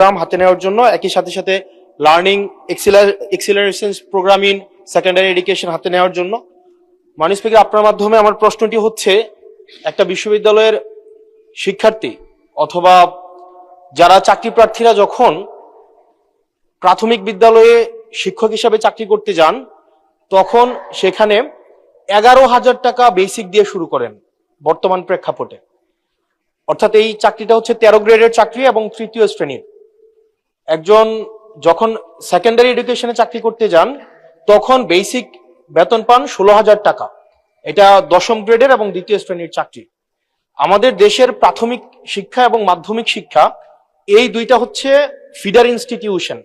Programme হাতে নেওয়ার জন্য, একই সাথে সাথে learning acceleration programme in secondary education হাতে নেওয়ার জন্য। মাননীয় স্পিকার, আপনার মাধ্যমে আমার প্রশ্নটি হচ্ছে, একটা বিশ্ববিদ্যালয়ের শিক্ষার্থী অথবা যারা চাকরি প্রার্থীরা যখন প্রাথমিক বিদ্যালয়ে শিক্ষক হিসাবে চাকরি করতে যান, তখন সেখানে 11,000 টাকা বেসিক দিয়ে শুরু করেন বর্তমান প্রেক্ষাপটে। অর্থাৎ এই চাকরিটা হচ্ছে 13 গ্রেডের চাকরি এবং তৃতীয় শ্রেণীর। একজন যখন সেকেন্ডারি এডুকেশনে চাকরি করতে যান, তখন বেসিক বেতন পান 16,000 টাকা। এটা 10ম গ্রেডের এবং দ্বিতীয় শ্রেণীর চাকরি। আমাদের দেশের প্রাথমিক শিক্ষা এবং মাধ্যমিক শিক্ষা এই দুইটা হচ্ছে ফিডার ইনস্টিটিউশন।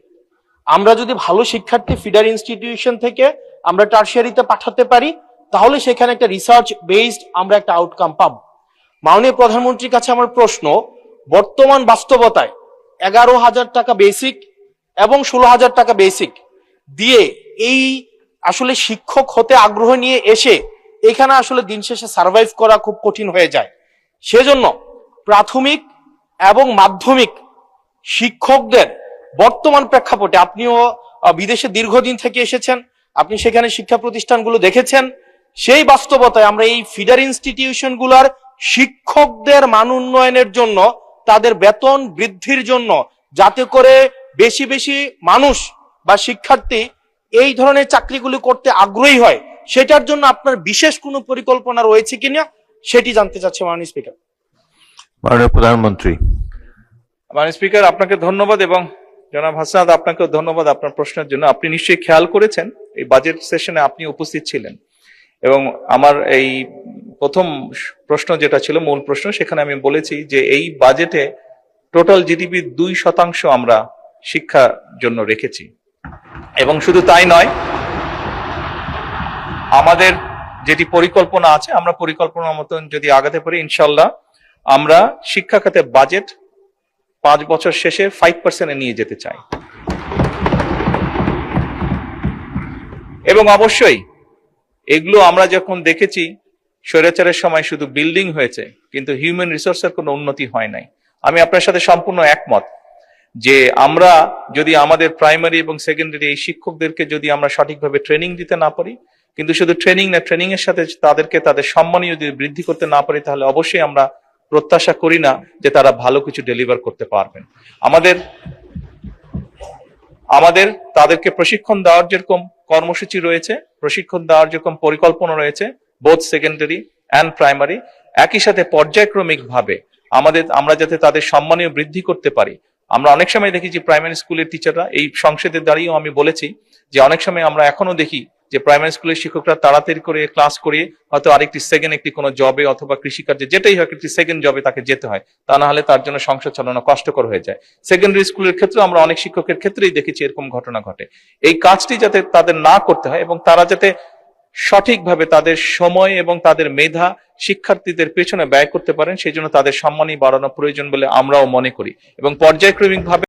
আমরা যদি ভালো শিক্ষার্থী ফিডার ইনস্টিটিউশন থেকে আমরা টারশিয়ারিতে পাঠাতে পারি, তাহলে সেখানে একটা রিসার্চ বেসড আমরা একটা আউটকাম পাবো। মাননীয় প্রধানমন্ত্রীর কাছে আমার প্রশ্ন, বর্তমান বাস্তবতায় 11,000 টাকা বেসিক এবং 16,000 টাকা বেসিক দিয়ে এই আসলে শিক্ষক হতে আগ্রহ নিয়ে এসে এখানে আসলে দিন শেষে সার্ভাইভ করা খুব কঠিন হয়ে যায়। সেজন্য প্রাথমিক এবং মাধ্যমিক শিক্ষকদের বর্তমান প্রেক্ষাপটে, আপনিও বিদেশে দীর্ঘদিন থেকে এসেছেন, আপনি সেখানে শিক্ষা প্রতিষ্ঠানগুলো দেখেছেন, সেই বাস্তবতায় আমরা এই ফিডার ইনস্টিটিউশনগুলোর শিক্ষকদের মান উন্নয়নের জন্য, তাদের বেতন বৃদ্ধির জন্য, যাতে করে বেশি বেশি মানুষ বা শিক্ষার্থী এই ধরনের চাকরিগুলি করতে আগ্রহী হয়, সেটার জন্য আপনার বিশেষ কোনো পরিকল্পনা রয়েছে কিনা সেটি জানতে চাচ্ছি মাননীয় স্পিকার। মাননীয় প্রধানমন্ত্রী। মাননীয় স্পিকার, আপনাকে ধন্যবাদ এবং জনাব হাসনাত, আপনাকেও ধন্যবাদ আপনার প্রশ্নের জন্য। আপনি নিশ্চয়ই খেয়াল করেছেন এই বাজেট সেশনে আপনি উপস্থিত ছিলেন এবং আমার এই প্রথম প্রশ্ন যেটা ছিল মূল প্রশ্ন, সেখানে আমি বলেছি যে এই বাজেটে টোটাল জিডিপি 2% আমরা শিক্ষার জন্য রেখেছি। এবং শুধু তাই নয়, আমাদের যেটি পরিকল্পনা আছে, আমরা পরিকল্পনা মতন যদি আগাতে পারি, ইনশাল্লাহ আমরা শিক্ষা খাতে বাজেট 5 বছর শেষে 5% নিয়ে যেতে চাই। এবং অবশ্যই এগুলো আমরা যখন দেখেছি, স্বৈরাচারের সময় শুধু বিল্ডিং হয়েছে কিন্তু হিউম্যান রিসোর্সের কোনো উন্নতি হয় নাই। আমি আপনার সাথে সম্পূর্ণ একমত যে আমরা যদি আমাদের প্রাইমারি এবং সেকেন্ডারি এই শিক্ষকদেরকে যদি আমরা সঠিকভাবে ট্রেনিং দিতে না পারি, কিন্তু শুধু ট্রেনিং না, ট্রেনিং এর সাথে তাদেরকে তাদের সম্মানীয় যদি বৃদ্ধি করতে না পারি, তাহলে অবশ্যই আমরা প্রত্যাশা করি না যে তারা ভালো কিছু ডেলিভার করতে পারবেন। আমাদের তাদেরকে প্রশিক্ষণ দেওয়ার যেরকম কর্মসূচি রয়েছে, প্রশিক্ষণ দেওয়ার যেরকম পরিকল্পনা রয়েছে, বোথ সেকেন্ডারি অ্যান্ড প্রাইমারি, একই সাথে পর্যায়ক্রমিক ভাবে আমরা যাতে তাদের সম্মানীয় বৃদ্ধি করতে পারি। আমরা অনেক সময় দেখি যে প্রাইমারি স্কুলের টিচাররা, এই সংসদের দাঁড়িয়েও আমি বলেছি যে অনেক সময় আমরা এখনো দেখি যে প্রাইমারি স্কুলের শিক্ষকরা তাড়াতাড়ি করে ক্লাস করিয়ে হয়তো আরেকটি সেকেন্ড একটি কোনো জবে অথবা কৃষিকার্যে যেটাই হয় একটি সেকেন্ড জবে তাকে যেতে হয়, তা না হলে তার জন্য সংসার চালানো কষ্টকর হয়ে যায়। সেকেন্ডারি স্কুলের ক্ষেত্রে আমরা অনেক শিক্ষকের ক্ষেত্রেই দেখেছি এরকম ঘটনা ঘটে। এই কাজটি যাতে তাদের না করতে হয় এবং তারা যাতে সঠিকভাবে তাদের সময় এবং তাদের মেধা শিক্ষার্থীদের পেছনে ব্যয় করতে পারেন, সেই জন্য তাদের সম্মানই বাড়ানো প্রয়োজন বলে আমরাও মনে করি এবং পর্যায়ক্রমিক ভাবে